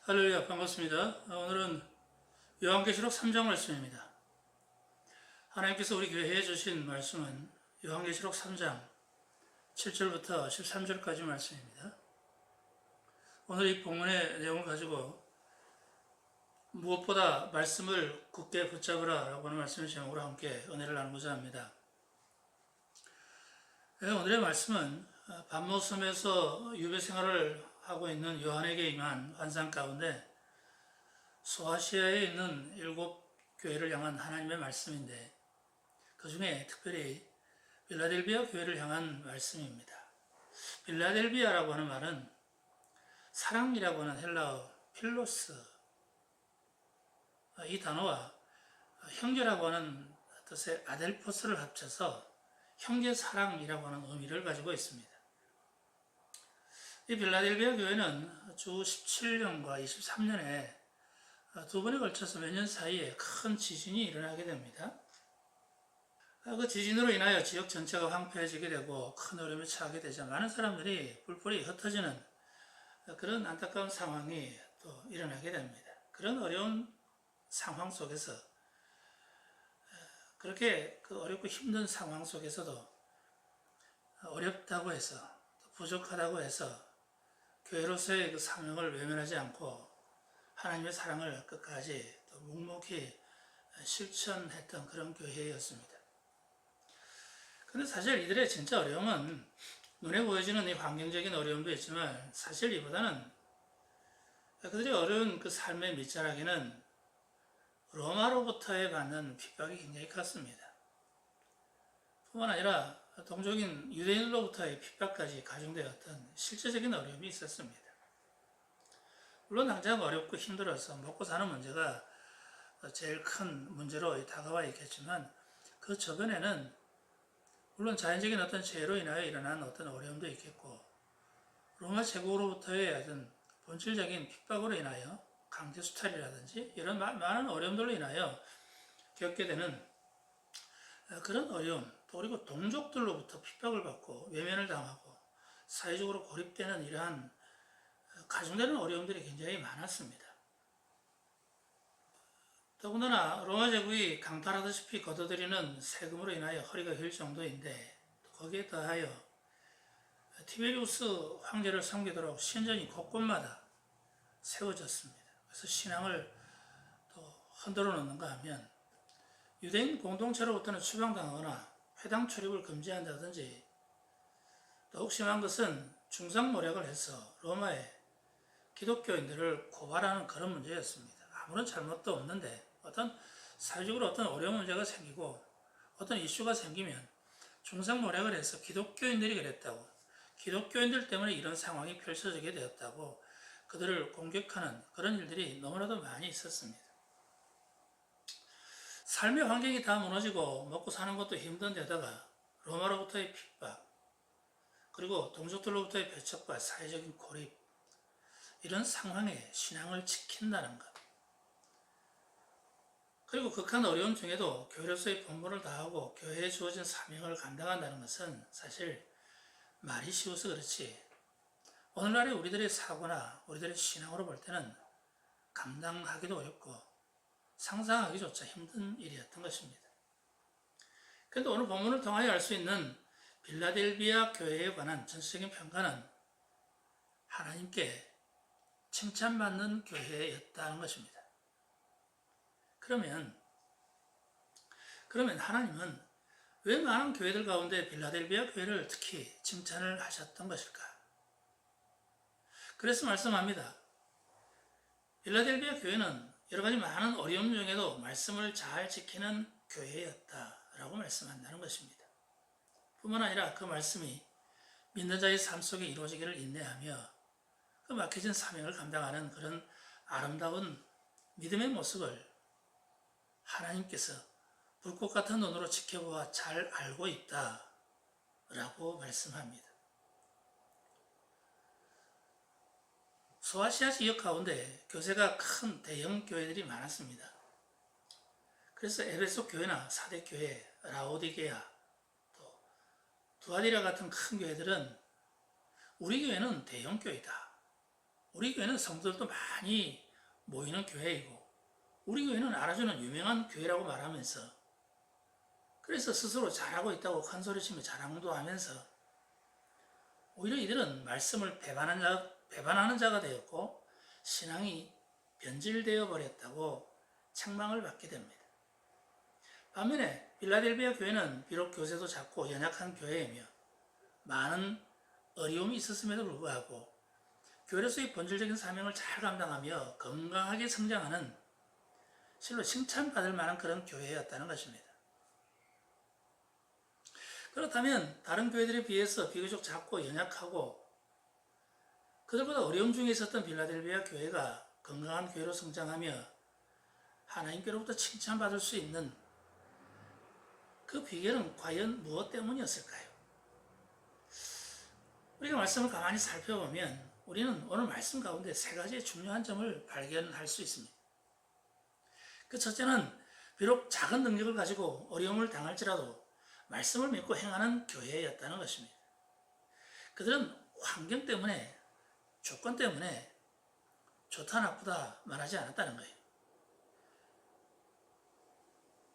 할렐루야, 반갑습니다. 오늘은 요한계시록 3장 말씀입니다. 하나님께서 우리 교회에 주신 말씀은 요한계시록 3장 7절부터 13절까지 말씀입니다. 오늘 이 본문의 내용을 가지고 무엇보다 말씀을 굳게 붙잡으라 라고 하는 말씀을 제목으로 함께 은혜를 나누고자 합니다. 오늘의 말씀은 밤모섬에서 유배 생활을 하고 있는 요한에게 임한 환상 가운데 소아시아에 있는 7교회를 향한 하나님의 말씀인데 그 중에 특별히 빌라델비아 교회를 향한 말씀입니다. 빌라델비아라고 하는 말은 사랑이라고 하는 헬라어 필로스, 이 단어와 형제라고 하는 뜻의 아델포스를 합쳐서 형제 사랑이라고 하는 의미를 가지고 있습니다. 이 빌라델비아 교회는 주 17년과 23년에 두 번에 걸쳐서 몇 년 사이에 큰 지진이 일어나게 됩니다. 그 지진으로 인하여 지역 전체가 황폐해지게 되고 큰 어려움에 처하게 되자 많은 사람들이 뿔뿔이 흩어지는 그런 안타까운 상황이 또 일어나게 됩니다. 그런 어려운 상황 속에서 그렇게 그 어렵고 힘든 상황 속에서도 어렵다고 해서 부족하다고 해서 교회로서의 그 사명을 외면하지 않고 하나님의 사랑을 끝까지 또 묵묵히 실천했던 그런 교회였습니다. 근데 사실 이들의 진짜 어려움은 눈에 보여지는 이 환경적인 어려움도 있지만 사실 이보다는 그들이 어려운 그 삶의 밑자락에는 로마로부터의 받는 핍박이 굉장히 컸습니다. 뿐만 아니라 동족인 유대인으로부터의 핍박까지 가중되었던 실제적인 어려움이 있었습니다. 물론 당장 어렵고 힘들어서 먹고 사는 문제가 제일 큰 문제로 다가와 있겠지만 그 저변에는 물론 자연적인 어떤 재해로 인하여 일어난 어떤 어려움도 있겠고 로마 제국으로부터의 어떤 본질적인 핍박으로 인하여 강제 수탈이라든지 이런 많은 어려움들로 인하여 겪게 되는 그런 어려움, 또 그리고 동족들로부터 핍박을 받고 외면을 당하고 사회적으로 고립되는 이러한 가중되는 어려움들이 굉장히 많았습니다. 더군다나 로마 제국이 강탈하다시피 걷어들이는 세금으로 인하여 허리가 길 정도인데 거기에 더하여 티베리우스 황제를 섬기도록 신전이 곳곳마다 세워졌습니다. 그래서 신앙을 또 흔들어 놓는가 하면 유대인 공동체로부터는 추방당하거나 회당 출입을 금지한다든지 더욱 심한 것은 중상모략을 해서 로마의 기독교인들을 고발하는 그런 문제였습니다. 아무런 잘못도 없는데 어떤 사회적으로 어떤 어려운 문제가 생기고 어떤 이슈가 생기면 중상모략을 해서 기독교인들이 그랬다고 기독교인들 때문에 이런 상황이 펼쳐지게 되었다고 그들을 공격하는 그런 일들이 너무나도 많이 있었습니다. 삶의 환경이 다 무너지고 먹고 사는 것도 힘든 데다가 로마로부터의 핍박 그리고 동족들로부터의 배척과 사회적인 고립 이런 상황에 신앙을 지킨다는 것 그리고 극한 어려움 중에도 교회로서의 본분을 다하고 교회에 주어진 사명을 감당한다는 것은 사실 말이 쉬워서 그렇지 오늘날의 우리들의 사고나 우리들의 신앙으로 볼 때는 감당하기도 어렵고 상상하기조차 힘든 일이었던 것입니다. 그런데 오늘 본문을 통하여 알 수 있는 빌라델비아 교회에 관한 전체적인 평가는 하나님께 칭찬받는 교회였다는 것입니다. 그러면 하나님은 왜 많은 교회들 가운데 빌라델비아 교회를 특히 칭찬을 하셨던 것일까? 그래서 말씀합니다. 빌라델비아 교회는 여러 가지 많은 어려움 중에도 말씀을 잘 지키는 교회였다라고 말씀한다는 것입니다. 뿐만 아니라 그 말씀이 믿는 자의 삶 속에 이루어지기를 인내하며 그 막혀진 사명을 감당하는 그런 아름다운 믿음의 모습을 하나님께서 불꽃 같은 눈으로 지켜보아 잘 알고 있다라고 말씀합니다. 소아시아 지역 가운데 교세가 큰 대형 교회들이 많았습니다. 그래서 에베소 교회나 사대 교회, 라오디게아, 또 두아디라 같은 큰 교회들은 우리 교회는 대형 교회다. 우리 교회는 성도들도 많이 모이는 교회이고 우리 교회는 알아주는 유명한 교회라고 말하면서 그래서 스스로 잘하고 있다고 큰소리치며 자랑도 하면서 오히려 이들은 말씀을 배반하는 자가 되었고 신앙이 변질되어 버렸다고 책망을 받게 됩니다. 반면에 필라델비아 교회는 비록 교세도 작고 연약한 교회이며 많은 어려움이 있었음에도 불구하고 교회로서의 본질적인 사명을 잘 감당하며 건강하게 성장하는 실로 칭찬받을 만한 그런 교회였다는 것입니다. 그렇다면 다른 교회들에 비해서 비교적 작고 연약하고 그들보다 어려움 중에 있었던 빌라델비아 교회가 건강한 교회로 성장하며 하나님께로부터 칭찬받을 수 있는 그 비결은 과연 무엇 때문이었을까요? 우리가 말씀을 가만히 살펴보면 우리는 오늘 말씀 가운데 세 가지의 중요한 점을 발견할 수 있습니다. 그 첫째는 비록 작은 능력을 가지고 어려움을 당할지라도 말씀을 믿고 행하는 교회였다는 것입니다. 그들은 환경 때문에 조건 때문에 좋다 나쁘다 말하지 않았다는 거예요.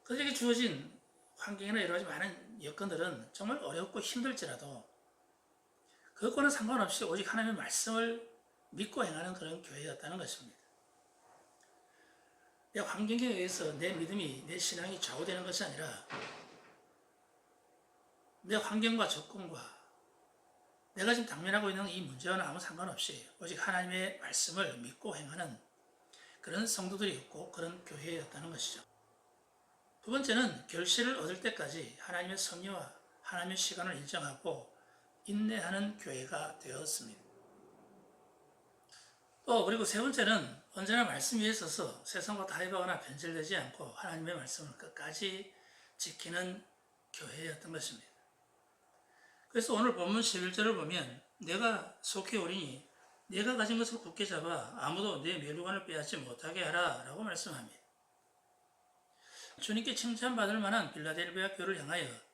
그들에게 주어진 환경이나 여러 가지 많은 여건들은 정말 어렵고 힘들지라도 그것과는 상관없이 오직 하나님의 말씀을 믿고 행하는 그런 교회였다는 것입니다. 내 환경에 의해서 내 믿음이, 내 신앙이 좌우되는 것이 아니라 내 환경과 조건과 내가 지금 당면하고 있는 이 문제와는 아무 상관없이 오직 하나님의 말씀을 믿고 행하는 그런 성도들이었고 그런 교회였다는 것이죠. 두 번째는 결실을 얻을 때까지 하나님의 섭리와 하나님의 시간을 인정하고 인내하는 교회가 되었습니다. 또 그리고 세 번째는 언제나 말씀 위에 서서 세상과 타협하거나 변질되지 않고 하나님의 말씀을 끝까지 지키는 교회였던 것입니다. 그래서 오늘 본문 11절을 보면 내가 속히 오리니 내가 가진 것을 굳게 잡아 아무도 내 멸류관을 빼앗지 못하게 하라 라고 말씀합니다. 주님께 칭찬받을 만한 빌라델비아 교회를 향하여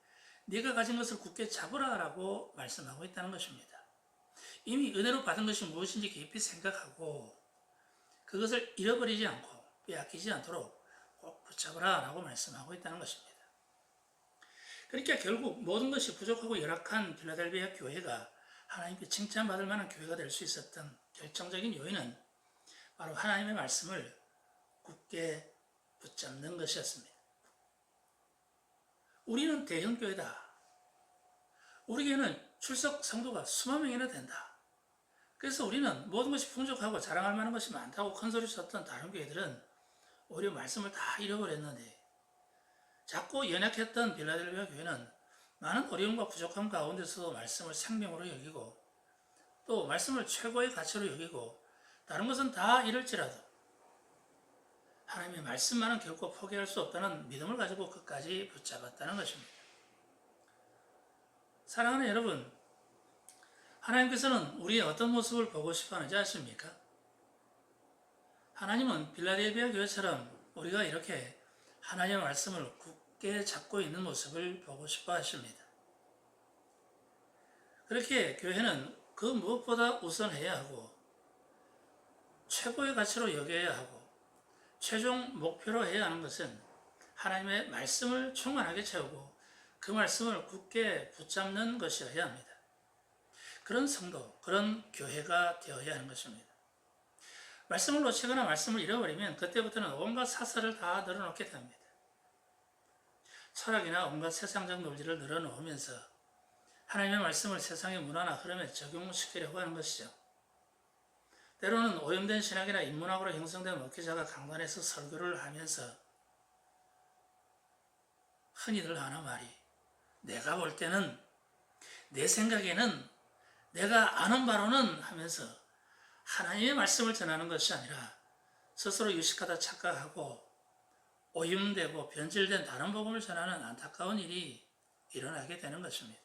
네가 가진 것을 굳게 잡으라 라고 말씀하고 있다는 것입니다. 이미 은혜로 받은 것이 무엇인지 깊이 생각하고 그것을 잃어버리지 않고 빼앗기지 않도록 꼭 붙잡으라 라고 말씀하고 있다는 것입니다. 그러니까 결국 모든 것이 부족하고 열악한 빌라델비아 교회가 하나님께 칭찬받을 만한 교회가 될 수 있었던 결정적인 요인은 바로 하나님의 말씀을 굳게 붙잡는 것이었습니다. 우리는 대형교회다. 우리 교회는 출석 성도가 수만 명이나 된다. 그래서 우리는 모든 것이 풍족하고 자랑할 만한 것이 많다고 큰소리 쳤던 다른 교회들은 오히려 말씀을 다 잃어버렸는데 작고 연약했던 빌라델비아 교회는 많은 어려움과 부족함 가운데서도 말씀을 생명으로 여기고 또 말씀을 최고의 가치로 여기고 다른 것은 다 잃을지라도 하나님의 말씀만은 결코 포기할 수 없다는 믿음을 가지고 끝까지 붙잡았다는 것입니다. 사랑하는 여러분, 하나님께서는 우리의 어떤 모습을 보고 싶어 하는지 아십니까? 하나님은 빌라델비아 교회처럼 우리가 이렇게 하나님의 말씀을 굳게 잡고 있는 모습을 보고 싶어 하십니다. 그렇게 교회는 그 무엇보다 우선해야 하고 최고의 가치로 여겨야 하고 최종 목표로 해야 하는 것은 하나님의 말씀을 충만하게 채우고 그 말씀을 굳게 붙잡는 것이어야 합니다. 그런 성도, 그런 교회가 되어야 하는 것입니다. 말씀을 놓치거나 말씀을 잃어버리면 그때부터는 온갖 사설을 다 늘어놓게 됩니다. 철학이나 온갖 세상적 논리를 늘어놓으면서 하나님의 말씀을 세상의 문화나 흐름에 적용시키려고 하는 것이죠. 때로는 오염된 신학이나 인문학으로 형성된 목회자가 강단에서 설교를 하면서 흔히들 하는 말이 내가 볼 때는 내 생각에는 내가 아는 바로는 하면서 하나님의 말씀을 전하는 것이 아니라 스스로 유식하다 착각하고 오염되고 변질된 다른 복음을 전하는 안타까운 일이 일어나게 되는 것입니다.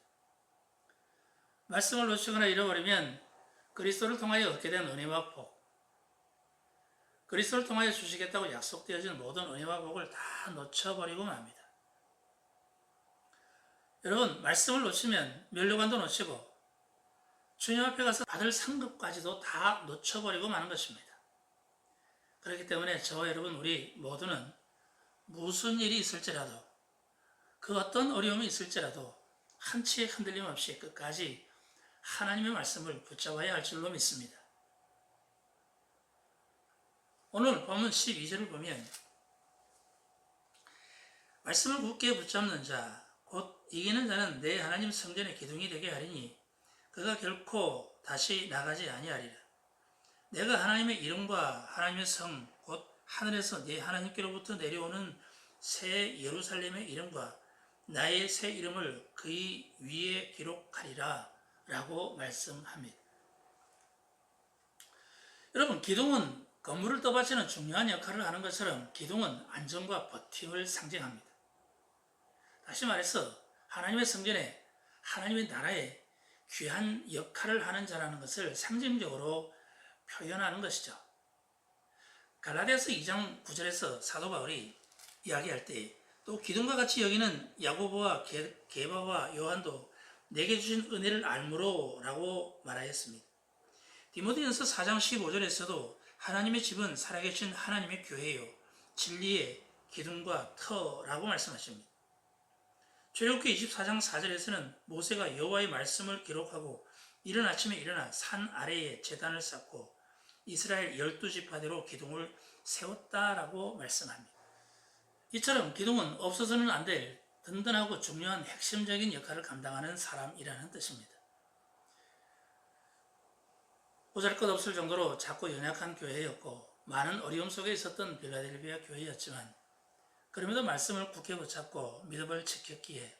말씀을 놓치거나 잃어버리면 그리스도를 통하여 얻게 된 은혜와 복, 그리스도를 통하여 주시겠다고 약속되어진 모든 은혜와 복을 다 놓쳐버리고 맙니다. 여러분, 말씀을 놓치면 멸류관도 놓치고 주님 앞에 가서 받을 상급까지도 다 놓쳐버리고 마는 것입니다. 그렇기 때문에 저와 여러분 우리 모두는 무슨 일이 있을지라도 그 어떤 어려움이 있을지라도 한치의 흔들림 없이 끝까지 하나님의 말씀을 붙잡아야 할 줄로 믿습니다. 오늘 본문 12절을 보면 말씀을 굳게 붙잡는 자, 곧 이기는 자는 내 하나님 성전의 기둥이 되게 하리니 그가 결코 다시 나가지 아니하리라. 내가 하나님의 이름과 하나님의 성, 곧 하늘에서 내 하나님께로부터 내려오는 새 예루살렘의 이름과 나의 새 이름을 그의 위에 기록하리라 라고 말씀합니다. 여러분, 기둥은 건물을 떠받치는 중요한 역할을 하는 것처럼 기둥은 안정과 버팀을 상징합니다. 다시 말해서 하나님의 성전에 하나님의 나라에 귀한 역할을 하는 자라는 것을 상징적으로 표현하는 것이죠. 갈라디아서 2장 9절에서 사도 바울이 이야기할 때 또 기둥과 같이 여기는 야고보와 게바와 요한도 내게 주신 은혜를 알므로 라고 말하였습니다. 디모데전서 4장 15절에서도 하나님의 집은 살아계신 하나님의 교회요 진리의 기둥과 터라고 말씀하십니다. 출애굽기 24장 4절에서는 모세가 여호와의 말씀을 기록하고 이른 아침에 일어나 산 아래에 제단을 쌓고 이스라엘 12지파대로 기둥을 세웠다라고 말씀합니다. 이처럼 기둥은 없어서는 안 될 든든하고 중요한 핵심적인 역할을 감당하는 사람이라는 뜻입니다. 보잘것없을 정도로 작고 연약한 교회였고 많은 어려움 속에 있었던 빌라델비아 교회였지만 그럼에도 말씀을 굳게 붙잡고 믿음을 지켰기에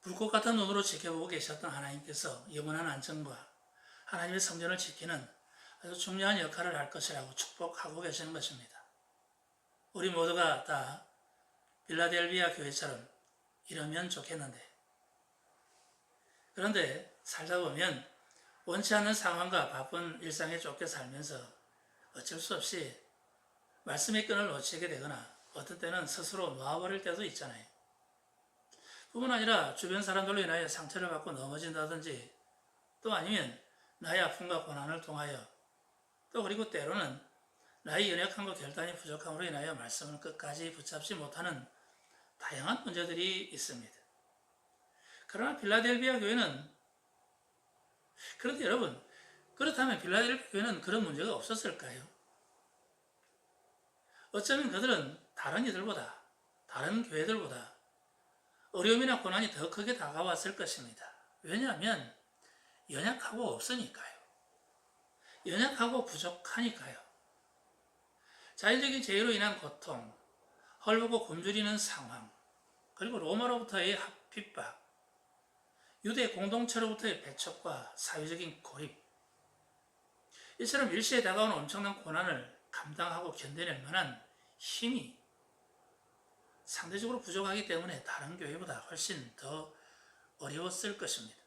불꽃 같은 눈으로 지켜보고 계셨던 하나님께서 영원한 안정과 하나님의 성전을 지키는 아주 중요한 역할을 할 것이라고 축복하고 계시는 것입니다. 우리 모두가 다 빌라델비아 교회처럼 이러면 좋겠는데 그런데 살다 보면 원치 않는 상황과 바쁜 일상에 쫓겨 살면서 어쩔 수 없이 말씀의 끈을 놓치게 되거나 어떤 때는 스스로 놓아버릴 때도 있잖아요. 뿐만 아니라 주변 사람들로 인하여 상처를 받고 넘어진다든지 또 아니면 나의 아픔과 고난을 통하여 또 그리고 때로는 나의 연약함과 결단이 부족함으로 인하여 말씀을 끝까지 붙잡지 못하는 다양한 문제들이 있습니다. 그러나 빌라델비아 교회는 그런데 여러분 그렇다면 빌라델비아 교회는 그런 문제가 없었을까요? 어쩌면 그들은 다른 이들보다 다른 교회들보다 어려움이나 고난이 더 크게 다가왔을 것입니다. 왜냐하면 연약하고 없으니까요. 연약하고 부족하니까요. 자연적인 재해로 인한 고통, 헐벗고 굶주리는 상황, 그리고 로마로부터의 핍박, 유대 공동체로부터의 배척과 사회적인 고립, 이처럼 일시에 다가오는 엄청난 고난을 감당하고 견뎌낼 만한 힘이 상대적으로 부족하기 때문에 다른 교회보다 훨씬 더 어려웠을 것입니다.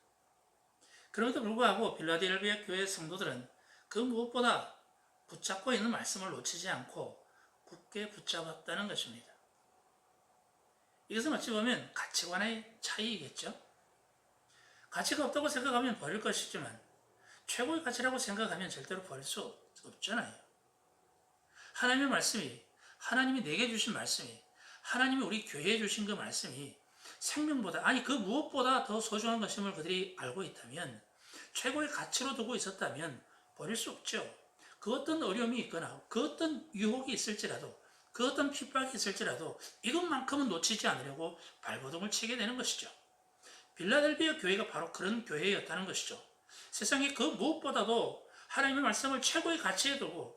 그럼에도 불구하고 빌라델비아 교회 성도들은 그 무엇보다 붙잡고 있는 말씀을 놓치지 않고 굳게 붙잡았다는 것입니다. 이것은 어찌 보면 가치관의 차이이겠죠. 가치가 없다고 생각하면 버릴 것이지만 최고의 가치라고 생각하면 절대로 버릴 수 없잖아요. 하나님의 말씀이, 하나님이 내게 주신 말씀이, 하나님이 우리 교회에 주신 그 말씀이 생명보다, 아니 그 무엇보다 더 소중한 것임을 그들이 알고 있다면, 최고의 가치로 두고 있었다면 버릴 수 없죠. 그 어떤 어려움이 있거나 그 어떤 유혹이 있을지라도 그 어떤 핍박이 있을지라도 이것만큼은 놓치지 않으려고 발버둥을 치게 되는 것이죠. 빌라델비아 교회가 바로 그런 교회였다는 것이죠. 세상에 그 무엇보다도 하나님의 말씀을 최고의 가치에 두고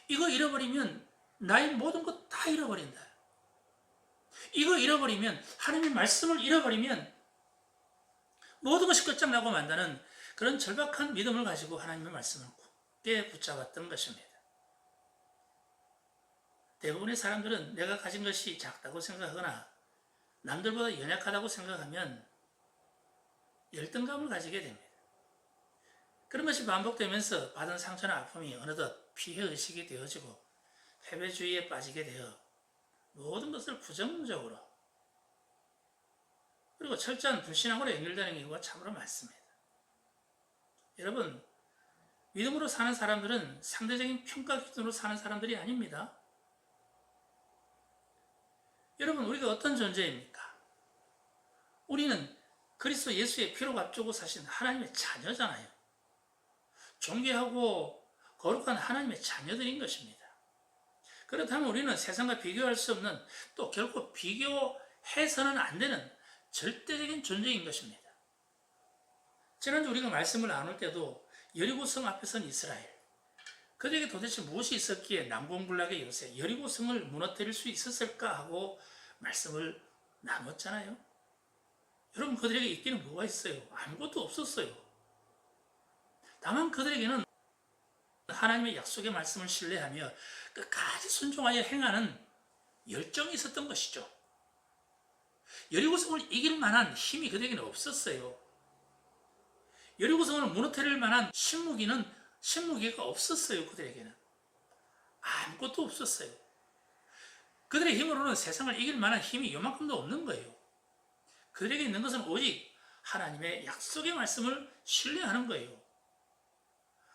이거 잃어버리면 나의 모든 것 다 잃어버린다. 이거 잃어버리면 하나님의 말씀을 잃어버리면 모든 것이 끝장나고 만다는 그런 절박한 믿음을 가지고 하나님의 말씀을 굳게 붙잡았던 것입니다. 대부분의 사람들은 내가 가진 것이 작다고 생각하거나 남들보다 연약하다고 생각하면 열등감을 가지게 됩니다. 그런 것이 반복되면서 받은 상처나 아픔이 어느덧 피해의식이 되어지고 패배주의에 빠지게 되어 모든 것을 부정적으로 그리고 철저한 불신앙으로 연결되는 경우가 참으로 많습니다. 여러분, 믿음으로 사는 사람들은 상대적인 평가 기준으로 사는 사람들이 아닙니다. 여러분, 우리가 어떤 존재입니까? 우리는 그리스도 예수의 피로 값주고 사신 하나님의 자녀잖아요. 존귀하고 거룩한 하나님의 자녀들인 것입니다. 그렇다면 우리는 세상과 비교할 수 없는, 또 결코 비교해서는 안 되는 절대적인 존재인 것입니다. 지난주 우리가 말씀을 나눌 때도 여리고성 앞에 선 이스라엘, 그들에게 도대체 무엇이 있었기에 난공불락의 요새 여리고성을 무너뜨릴 수 있었을까 하고 말씀을 나눴잖아요. 여러분, 그들에게 있기는 뭐가 있어요? 아무것도 없었어요. 다만 그들에게는 하나님의 약속의 말씀을 신뢰하며 끝까지 순종하여 행하는 열정이 있었던 것이죠. 여리고성을 이길 만한 힘이 그들에게는 없었어요. 여리고성을 무너뜨릴 만한 식무기가 없었어요. 그들에게는 아무것도 없었어요. 그들의 힘으로는 세상을 이길 만한 힘이 요만큼도 없는 거예요. 그들에게 있는 것은 오직 하나님의 약속의 말씀을 신뢰하는 거예요.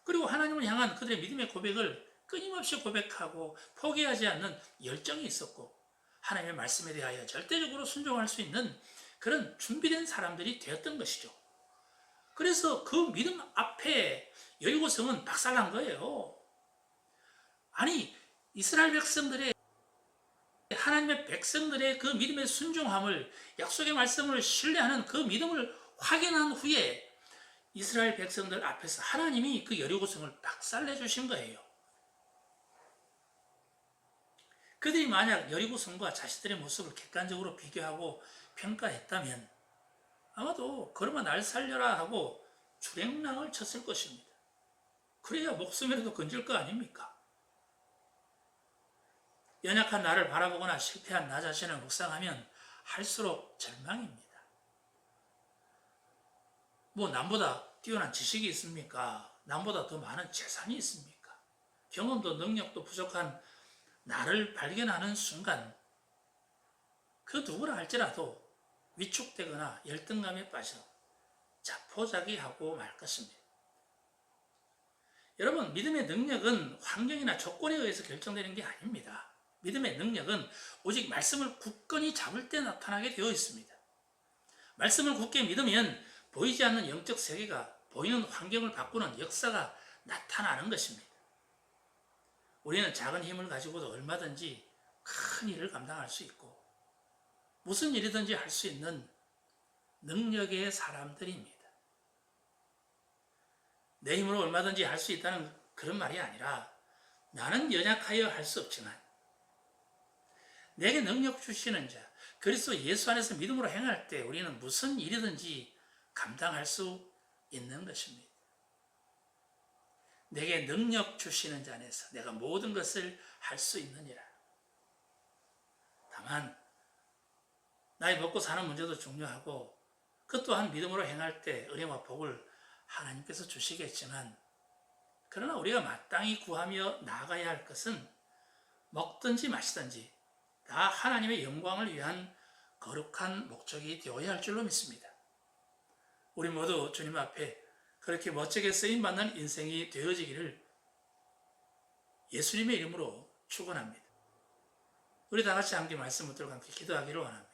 그리고 하나님을 향한 그들의 믿음의 고백을 끊임없이 고백하고 포기하지 않는 열정이 있었고, 하나님의 말씀에 대하여 절대적으로 순종할 수 있는 그런 준비된 사람들이 되었던 것이죠. 그래서 그 믿음 앞에 여리고성은 박살난 거예요. 아니, 이스라엘 백성들의, 하나님의 백성들의 그 믿음의 순종함을, 약속의 말씀을 신뢰하는 그 믿음을 확인한 후에 이스라엘 백성들 앞에서 하나님이 그 여리고성을 박살내 주신 거예요. 그들이 만약 여리고성과 자신들의 모습을 객관적으로 비교하고 평가했다면 아마도 걸어마 날 살려라 하고 주랭랑을 쳤을 것입니다. 그래야 목숨이라도 건질 거 아닙니까? 연약한 나를 바라보거나 실패한 나 자신을 묵상하면 할수록 절망입니다. 뭐 남보다 뛰어난 지식이 있습니까? 남보다 더 많은 재산이 있습니까? 경험도 능력도 부족한 나를 발견하는 순간 그 누구라 할지라도 위축되거나 열등감에 빠져 자포자기하고 말 것입니다. 여러분, 믿음의 능력은 환경이나 조건에 의해서 결정되는 게 아닙니다. 믿음의 능력은 오직 말씀을 굳건히 잡을 때 나타나게 되어 있습니다. 말씀을 굳게 믿으면 보이지 않는 영적 세계가 보이는 환경을 바꾸는 역사가 나타나는 것입니다. 우리는 작은 힘을 가지고도 얼마든지 큰 일을 감당할 수 있고 무슨 일이든지 할 수 있는 능력의 사람들입니다. 내 힘으로 얼마든지 할 수 있다는 그런 말이 아니라 나는 연약하여 할 수 없지만 내게 능력 주시는 자, 그리스도 예수 안에서 믿음으로 행할 때 우리는 무슨 일이든지 감당할 수 있는 것입니다. 내게 능력 주시는 자 안에서 내가 모든 것을 할 수 있느니라. 다만 나의 먹고 사는 문제도 중요하고 그 또한 믿음으로 행할 때 은혜와 복을 하나님께서 주시겠지만, 그러나 우리가 마땅히 구하며 나아가야 할 것은 먹든지 마시든지 다 하나님의 영광을 위한 거룩한 목적이 되어야 할 줄로 믿습니다. 우리 모두 주님 앞에 그렇게 멋지게 쓰임받는 인생이 되어지기를 예수님의 이름으로 축원합니다. 우리 다 같이 함께 말씀 붙들고 함께 기도하기를 원합니다.